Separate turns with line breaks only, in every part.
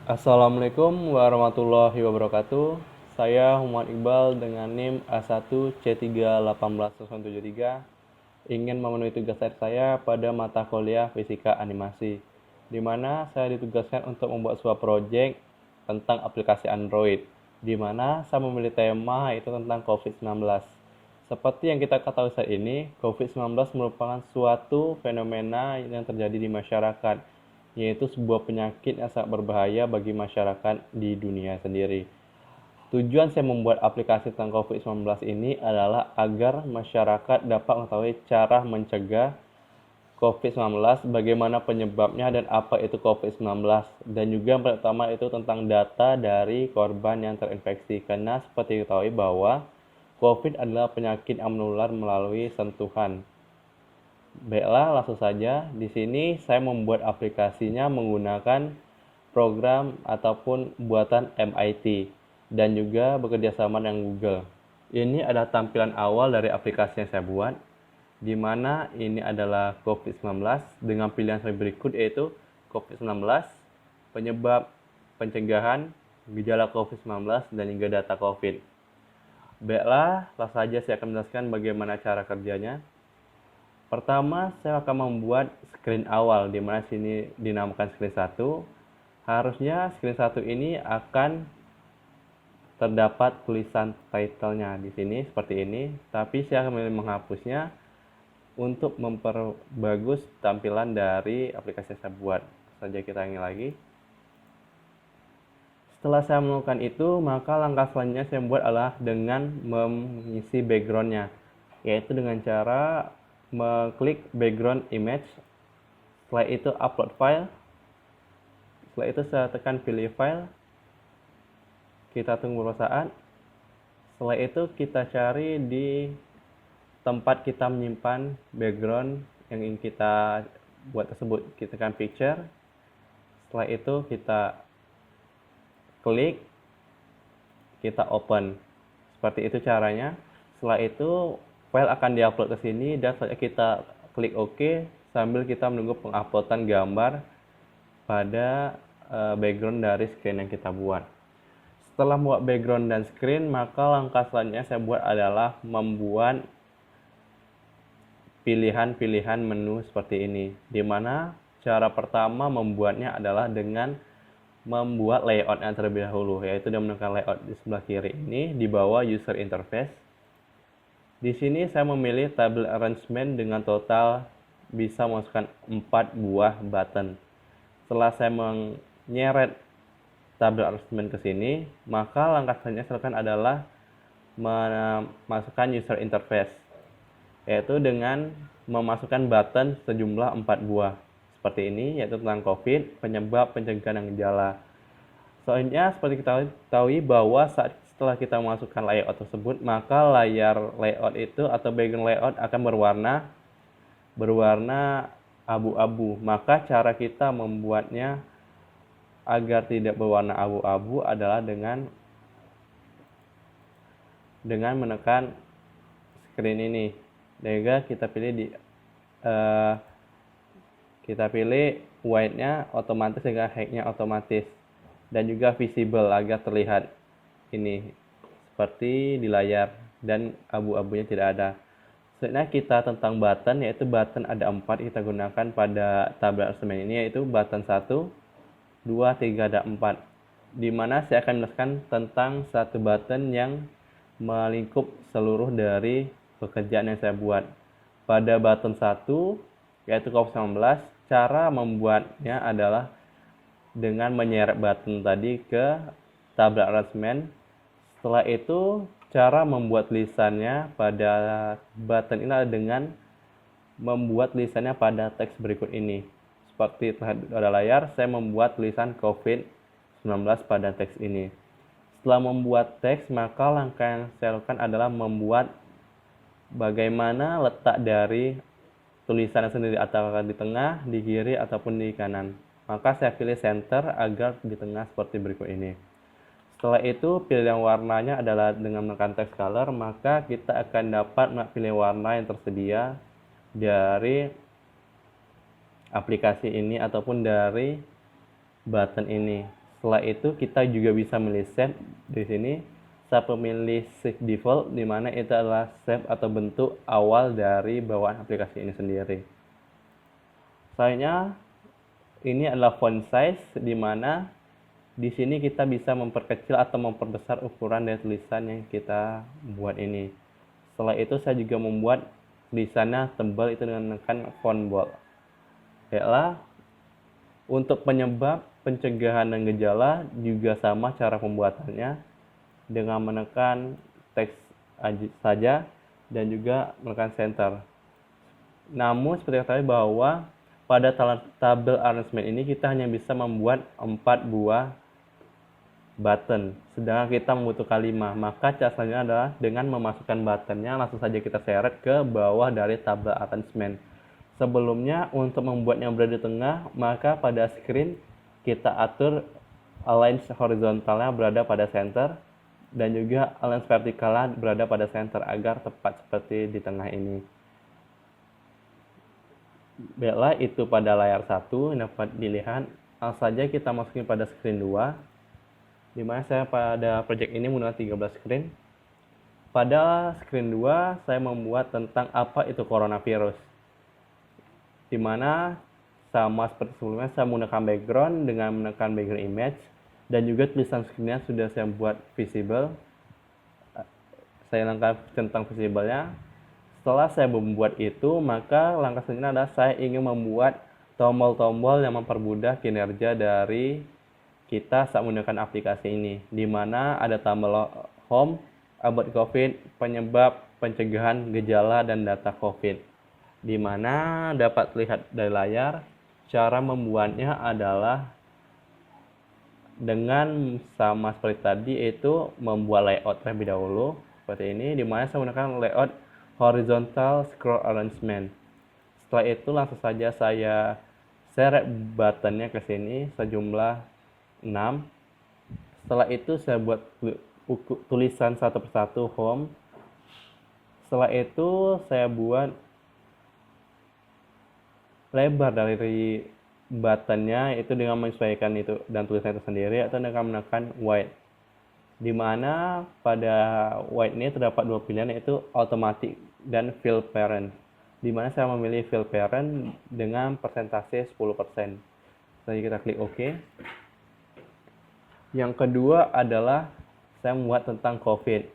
Assalamualaikum warahmatullahi wabarakatuh. Saya Muhammad Iqbal dengan NIM A1C3181073 ingin memenuhi tugas akhir saya pada mata kuliah Fisika Animasi, di mana saya ditugaskan untuk membuat sebuah proyek tentang aplikasi Android, di mana saya memilih tema yaitu tentang COVID-19. Seperti yang kita ketahui saat ini, COVID-19 merupakan suatu fenomena yang terjadi di masyarakat, yaitu sebuah penyakit yang sangat berbahaya bagi masyarakat di dunia sendiri. Tujuan saya membuat aplikasi tentang COVID-19 ini adalah agar masyarakat dapat mengetahui cara mencegah COVID-19, bagaimana penyebabnya dan apa itu COVID-19, dan juga yang pertama itu tentang data dari korban yang terinfeksi, karena seperti diketahui bahwa COVID adalah penyakit yang menular melalui sentuhan. Baiklah, langsung saja. Di sini saya membuat aplikasinya menggunakan program ataupun buatan MIT dan juga bekerja sama dengan Google. Ini adalah tampilan awal dari aplikasi yang saya buat, di mana ini adalah COVID-19 dengan pilihan sebagai berikut, yaitu COVID-19, penyebab, pencegahan, gejala COVID-19, dan juga data COVID. Baiklah, langsung saja saya akan menjelaskan bagaimana cara kerjanya. Pertama, saya akan membuat screen awal, di mana sini dinamakan screen 1. Harusnya screen 1 ini akan terdapat tulisan title-nya di sini seperti ini, tapi saya akan memilih menghapusnya untuk memperbagus tampilan dari aplikasi yang saya buat. Saja kita ingin lagi. Setelah saya melakukan itu, maka langkah selanjutnya saya buat adalah dengan mengisi background-nya, yaitu dengan cara mengklik background image. Setelah itu upload file. Setelah itu saya tekan pilih file. Kita tunggu beberapa saat. Setelah itu kita cari di tempat kita menyimpan background yang ingin kita buat tersebut. Kita tekan picture. Setelah itu kita klik, kita open. Seperti itu caranya. Setelah itu file akan diupload ke sini dan setelah kita klik OK sambil kita menunggu penguploadan gambar pada background dari screen yang kita buat. Setelah membuat background dan screen, maka langkah selanjutnya saya buat adalah membuat pilihan-pilihan menu seperti ini, di mana cara pertama membuatnya adalah dengan membuat layout yang terlebih dahulu, yaitu dengan menekan layout di sebelah kiri ini di bawah user interface. Di sini saya memilih table arrangement dengan total bisa memasukkan 4 buah button. Setelah saya menyeret table arrangement ke sini, maka langkah selanjutnya silakan adalah memasukkan user interface, yaitu dengan memasukkan button sejumlah 4 buah seperti ini, yaitu tentang COVID, penyebab, pencegahan, dan gejala. Soalnya seperti kita ketahui bahwa setelah kita memasukkan layout tersebut, maka layar layout itu atau background layout akan berwarna abu-abu. Maka cara kita membuatnya agar tidak berwarna abu-abu adalah dengan menekan screen ini. Dan juga kita pilih white-nya otomatis dengan height-nya otomatis, dan juga visible agar terlihat ini seperti di layar dan abu-abunya tidak ada. Selanjutnya kita tentang button, yaitu button ada 4 kita gunakan pada tabel arrangement ini, yaitu button 1, 2, 3, dan 4, di mana saya akan menjelaskan tentang satu button yang melingkup seluruh dari pekerjaan yang saya buat. Pada button 1, yaitu COVID-19, cara membuatnya adalah dengan menyeret button tadi ke tabel arrangement. Setelah itu, cara membuat tulisannya pada button ini adalah dengan membuat tulisannya pada teks berikut ini. Seperti terlihat pada layar, saya membuat tulisan COVID-19 pada teks ini. Setelah membuat teks, maka langkah yang saya lakukan adalah membuat bagaimana letak dari tulisannya sendiri, apakah di tengah, di kiri, ataupun di kanan. Maka saya pilih center agar di tengah seperti berikut ini. Setelah itu, pilihan warnanya adalah dengan menekan text color, maka kita akan dapat pilih warna yang tersedia dari aplikasi ini ataupun dari button ini. Setelah itu kita juga bisa memilih shape di sini. Saya memilih shape default, di mana itu adalah shape atau bentuk awal dari bawaan aplikasi ini sendiri. Selanjutnya ini adalah font size, di mana di sini kita bisa memperkecil atau memperbesar ukuran dari tulisan yang kita buat ini. Setelah itu saya juga membuat tulisannya tebal itu dengan menekan font bold. Baiklah, untuk penyebab, pencegahan, dan gejala juga sama cara pembuatannya dengan menekan teks saja dan juga menekan center. Namun seperti ketahui bahwa pada tabel arrangement ini kita hanya bisa membuat 4 buah button, sedangkan kita membutuhkan 5. Maka cara selanjutnya adalah dengan memasukkan buttonnya langsung saja kita seret ke bawah dari tabel arrangement. Sebelumnya untuk membuatnya berada di tengah, maka pada screen kita atur align horizontalnya berada pada center dan juga align vertikalnya berada pada center agar tepat seperti di tengah ini. Baiklah, itu pada layar 1 yang dapat dilihat. Langsung saja kita masukin pada screen 2, dimana saya pada project ini menggunakan 13 screen. Pada screen 2 saya membuat tentang apa itu coronavirus, dimana sama seperti sebelumnya saya menggunakan background dengan menekan background image, dan juga tulisan screennya sudah saya buat visible. Saya lengkap tentang visible-nya. Setelah saya membuat itu, maka langkah selanjutnya adalah saya ingin membuat tombol-tombol yang mempermudah kinerja dari kita saat menggunakan aplikasi ini, di mana ada tombol home, about COVID, penyebab, pencegahan, gejala, dan data COVID, di mana dapat terlihat dari layar. Cara membuatnya adalah dengan sama seperti tadi, yaitu membuat layout terlebih dahulu seperti ini, di mana saya menggunakan layout horizontal scroll arrangement. Setelah itu langsung saja saya seret buttonnya ke sini sejumlah 6. Setelah itu saya buat tulisan satu persatu home. Setelah itu saya buat lebar dari buttonnya itu dengan menyesuaikan itu dan tulisan itu sendiri, atau dengan menekan wide, di mana pada wide ini terdapat 2 pilihan, yaitu automatic dan fill parent, di mana saya memilih fill parent dengan persentase 10%. Jadi kita klik OK. Yang kedua adalah saya membuat tentang COVID.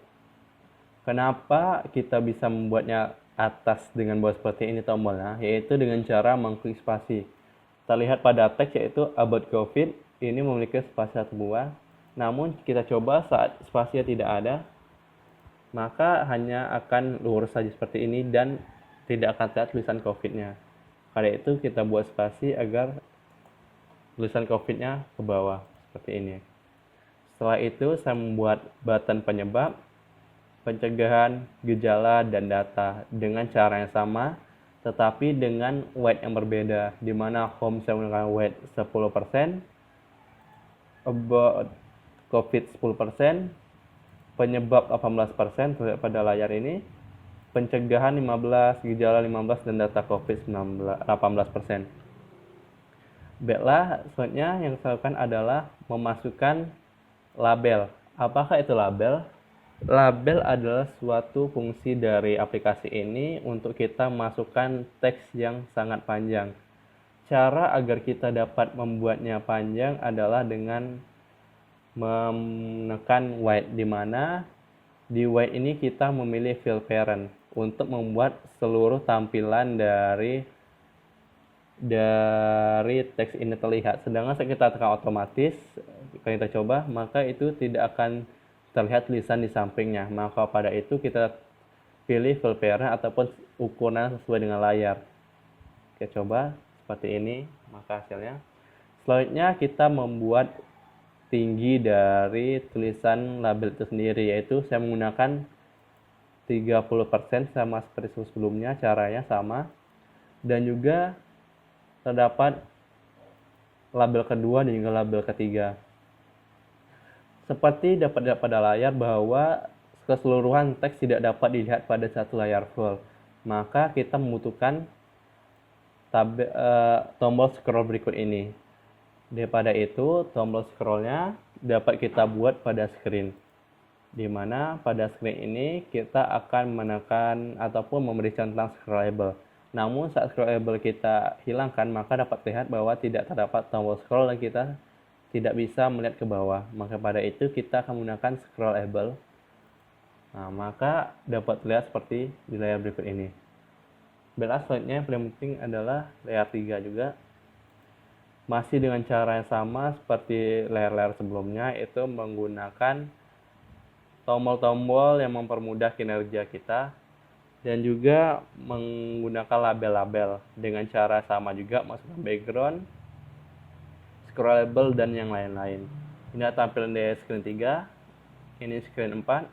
Kenapa kita bisa membuatnya atas dengan bawah seperti ini tombolnya, yaitu dengan cara mengklik spasi. Terlihat pada teks yaitu about COVID, ini memiliki spasi 1 buah. Namun kita coba saat spasinya tidak ada, maka hanya akan lurus saja seperti ini dan tidak akan terlihat tulisan COVID-nya. Karena itu kita buat spasi agar tulisan COVID-nya ke bawah seperti ini. Setelah itu saya membuat button penyebab, pencegahan, gejala, dan data dengan cara yang sama, tetapi dengan weight yang berbeda, di mana home saya menggunakan weight 10%, about COVID 10%, penyebab 18% pada layar ini, pencegahan 15%, gejala 15%, dan data COVID 18%. Baiklah, selanjutnya yang saya lakukan adalah memasukkan label. Apakah itu label? Label adalah suatu fungsi dari aplikasi ini untuk kita masukkan teks yang sangat panjang. Cara agar kita dapat membuatnya panjang adalah dengan menekan wide, di mana di wide ini kita memilih fill parent untuk membuat seluruh tampilan dari teks ini terlihat. Sedangkan saat kita tekan otomatis, kalau kita coba, maka itu tidak akan terlihat tulisan di sampingnya. Maka pada itu kita pilih fill parent ataupun ukuran sesuai dengan layar. Kita coba seperti ini, maka hasilnya. Selanjutnya kita membuat tinggi dari tulisan label itu sendiri, yaitu saya menggunakan 30% sama seperti sebelumnya, caranya sama. Dan juga terdapat label kedua dan juga label ketiga. Seperti dapat dilihat pada layar bahwa keseluruhan teks tidak dapat dilihat pada satu layar full. Maka kita membutuhkan tombol scroll berikut ini. Daripada itu, tombol scrollnya dapat kita buat pada screen, di mana pada screen ini kita akan menekan ataupun memberi centang scrollable. Namun saat scrollable kita hilangkan, maka dapat terlihat bahwa tidak terdapat tombol scroll dan kita tidak bisa melihat ke bawah. Maka pada itu kita akan menggunakan scrollable. Nah, maka dapat terlihat seperti di layar berikut ini. Selanjutnya yang paling penting adalah layar 3 juga. Masih dengan cara yang sama seperti layar-layar sebelumnya, yaitu menggunakan tombol-tombol yang mempermudah kinerja kita dan juga menggunakan label-label dengan cara sama juga, masukkan background, scrollable, dan yang lain-lain. Ini tampilan di screen 3, ini screen 4,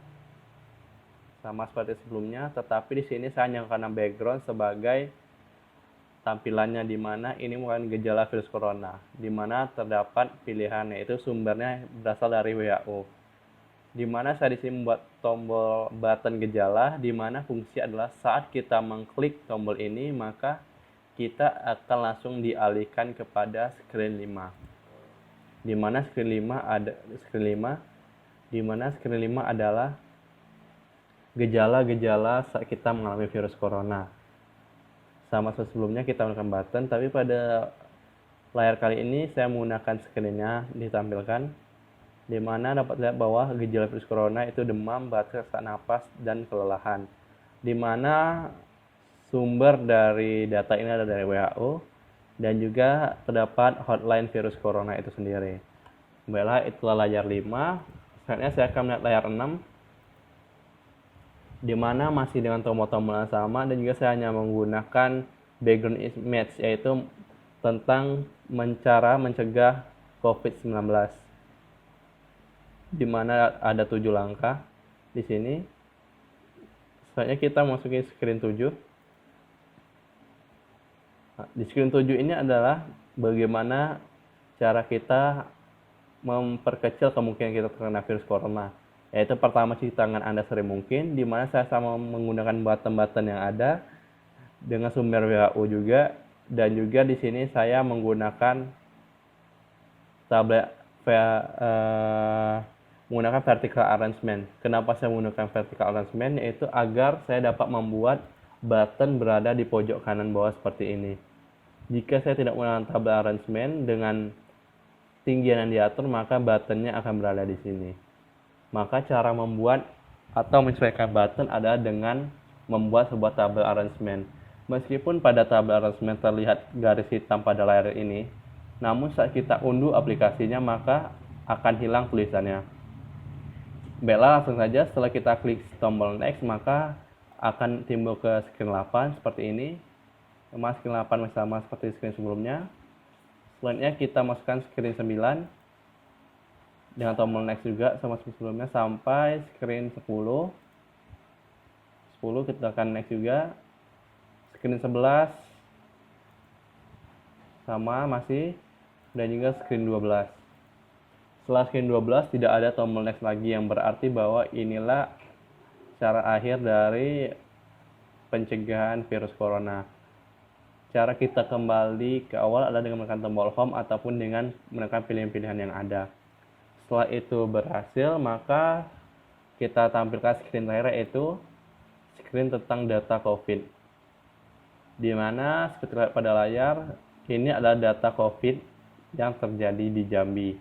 sama seperti sebelumnya, tetapi di sini saya nyalakan background sebagai tampilannya, di mana ini merupakan gejala virus corona, di mana terdapat pilihan yaitu sumbernya berasal dari WHO. Di mana saya di sini membuat tombol button gejala, di mana fungsi adalah saat kita mengklik tombol ini maka kita akan langsung dialihkan kepada screen 5. Di mana screen 5 adalah gejala-gejala saat kita mengalami virus corona. Sama seperti sebelumnya kita menggunakan button, tapi pada layar kali ini saya menggunakan screen-nya ditampilkan, di mana dapat lihat bahwa gejala virus corona itu demam, batuk, sesak napas, dan kelelahan. Di mana sumber dari data ini adalah dari WHO dan juga terdapat hotline virus corona itu sendiri. Baiklah, itulah layar 5. Selanjutnya saya akan melihat layar 6, di mana masih dengan tombol-tombol yang sama dan juga saya hanya menggunakan background image, yaitu tentang cara mencegah COVID-19, di mana ada 7 langkah di sini. Selanjutnya kita masukin screen 7. Nah, di screen 7 ini adalah bagaimana cara kita memperkecil kemungkinan kita terkena virus corona. Yaitu pertama, cuci tangan Anda sering mungkin, di mana saya sama menggunakan button-button yang ada dengan sumber WHO juga, dan juga di sini saya menggunakan menggunakan vertical arrangement. Kenapa saya menggunakan vertical arrangement? Yaitu agar saya dapat membuat button berada di pojok kanan bawah seperti ini. Jika saya tidak menggunakan tabel arrangement dengan tinggian yang diatur, maka buttonnya akan berada di sini. Maka cara membuat atau menyesuaikan button adalah dengan membuat sebuah tabel arrangement. Meskipun pada tabel arrangement terlihat garis hitam pada layar ini, namun saat kita unduh aplikasinya maka akan hilang tulisannya. Baiklah, langsung saja setelah kita klik tombol next maka akan timbul ke screen 8 seperti ini. Screen 8 sama seperti screen sebelumnya. Selanjutnya kita masukkan screen 9 dengan tombol next juga sama seperti sebelumnya sampai screen 10. Kita tekan next juga. Screen 11 sama masih, dan juga screen 12. Setelah screen 12 tidak ada tombol next lagi, yang berarti bahwa inilah cara akhir dari pencegahan virus corona. Cara kita kembali ke awal adalah dengan menekan tombol home ataupun dengan menekan pilihan-pilihan yang ada. Setelah itu berhasil, maka kita tampilkan screen terakhir, yaitu screen tentang data COVID. Di mana seperti pada layar, ini adalah data COVID yang terjadi di Jambi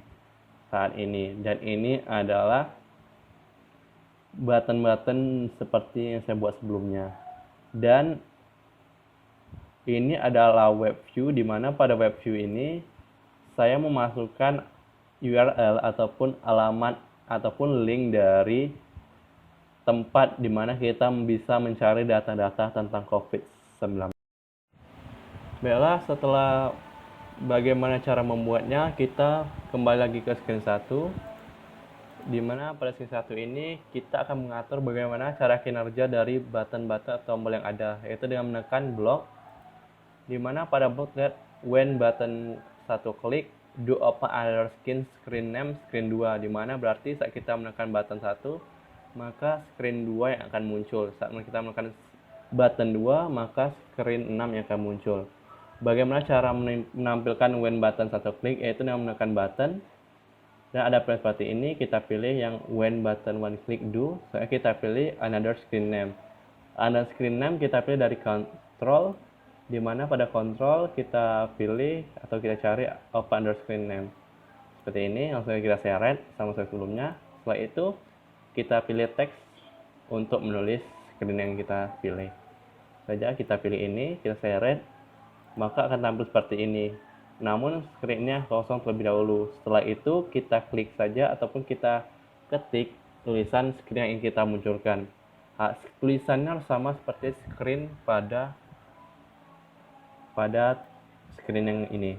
saat ini. Dan ini adalah button-button seperti yang saya buat sebelumnya. Dan ini adalah web view, di mana pada web view ini saya memasukkan URL ataupun alamat ataupun link dari tempat di mana kita bisa mencari data-data tentang COVID-19. Baiklah, setelah bagaimana cara membuatnya, kita kembali lagi ke screen 1, di mana pada screen 1 ini kita akan mengatur bagaimana cara kinerja dari button-button atau tombol yang ada, yaitu dengan menekan block, di mana pada block lihat when button 1 klik, do open other screen name screen 2, di mana berarti saat kita menekan button 1 maka screen 2 yang akan muncul. Saat kita menekan button 2 maka screen 6 yang akan muncul. Bagaimana cara menampilkan when button satu klik, yaitu dengan menekan button dan ada pilihan seperti ini. Kita pilih yang when button one click do, soalnya kita pilih another screen name. Another screen name kita pilih dari control, di mana pada control kita pilih atau kita cari open under screen name. Seperti ini, langsung kita seret sama seperti sebelumnya. Setelah itu kita pilih teks untuk menulis screen yang kita pilih. Saja kita pilih ini, kita seret, maka akan tampil seperti ini. Namun screen-nya kosong terlebih dahulu. Setelah itu kita klik saja ataupun kita ketik tulisan screen yang ingin kita munculkan. Tulisannya sama seperti screen pada screen yang ini.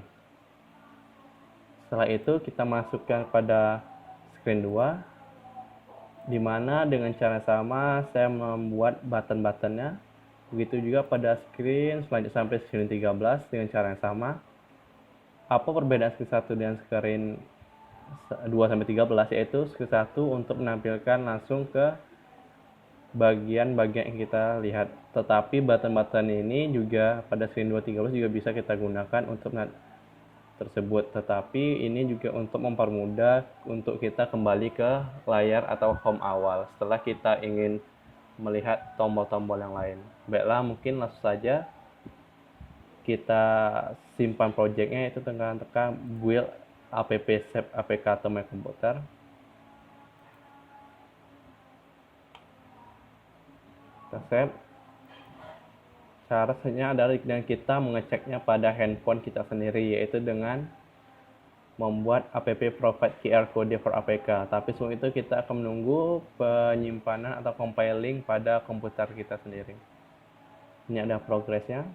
Setelah itu kita masukkan pada screen 2, di mana dengan cara sama saya membuat button-buttonnya. Begitu juga pada screen selanjutnya sampai screen 13 dengan cara yang sama. Apa perbedaan screen 1 dan screen 2 sampai 13, yaitu screen 1 untuk menampilkan langsung ke bagian-bagian yang kita lihat. Tetapi button-button ini juga pada screen 2 13 juga bisa kita gunakan untuk tersebut. Tetapi ini juga untuk mempermudah untuk kita kembali ke layar atau home awal setelah kita ingin melihat tombol-tombol yang lain. Baiklah, mungkin langsung saja kita simpan projectnya, itu tekan build app save apk atau my komputer. Kita save. Caranya adalah dengan kita mengeceknya pada handphone kita sendiri, yaitu dengan membuat app provide QR code for APK. Tapi sebelum itu kita akan menunggu penyimpanan atau compiling pada komputer kita sendiri. Ini ada progresnya.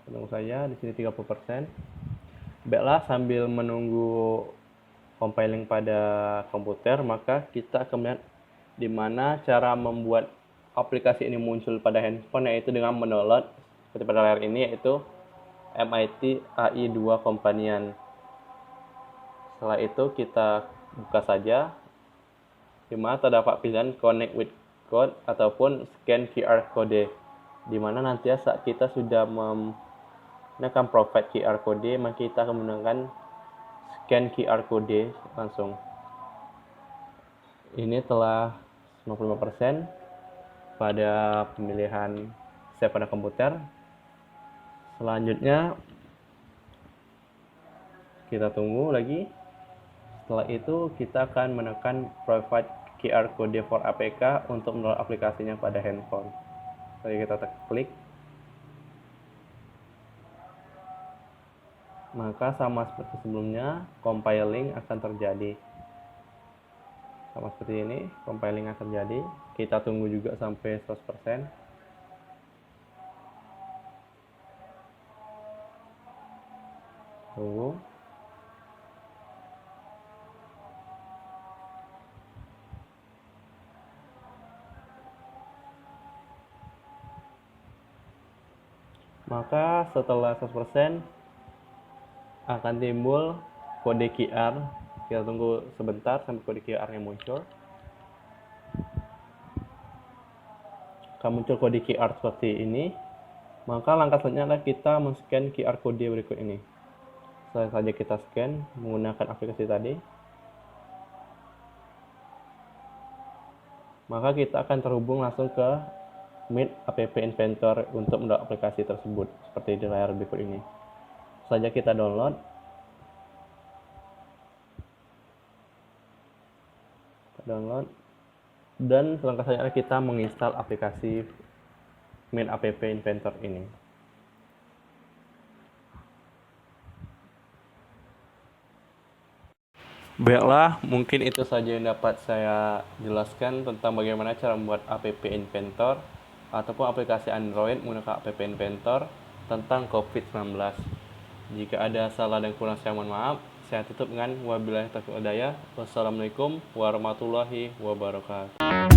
Tunggu saja, di sini 30%. Baiklah, sambil menunggu compiling pada komputer, maka kita akan melihat di mana cara membuat aplikasi ini muncul pada handphone, yaitu dengan mendownload seperti pada layar ini, yaitu MIT AI2 Companion. Setelah itu kita buka saja, di mana terdapat pilihan connect with code ataupun scan QR code, di mana nanti saat kita sudah menekan provide QR code, maka kita akan menggunakan scan QR code langsung. Ini telah 95% pada pemilihan save pada komputer. Selanjutnya kita tunggu lagi. Setelah itu kita akan menekan provide QR code for APK untuk mendownload aplikasinya pada handphone. Jadi kita klik. Maka sama seperti sebelumnya, compiling akan terjadi. Sama seperti ini, compiling akan terjadi. Kita tunggu juga sampai 100%. Tunggu. Maka setelah 100% akan timbul kode QR. Kita tunggu sebentar sampai kode QR-nya muncul. Akan muncul kode QR seperti ini. Maka langkah selanjutnya adalah kita men-scan QR code berikut ini. Setelah saja kita scan menggunakan aplikasi tadi, maka kita akan terhubung langsung ke Meet App Inventor untuk mendownload aplikasi tersebut seperti di layar berikut ini. Saja kita download. Dan langkah selanjutnya kita menginstal aplikasi Meet App Inventor ini. Baiklah, mungkin itu saja yang dapat saya jelaskan tentang bagaimana cara membuat App Inventor ataupun aplikasi Android menggunakan App Inventor tentang COVID-19. Jika ada salah dan kurang, saya mohon maaf. Saya tutup dengan wabillahi taufiq wal hidayah. Wassalamualaikum warahmatullahi wabarakatuh.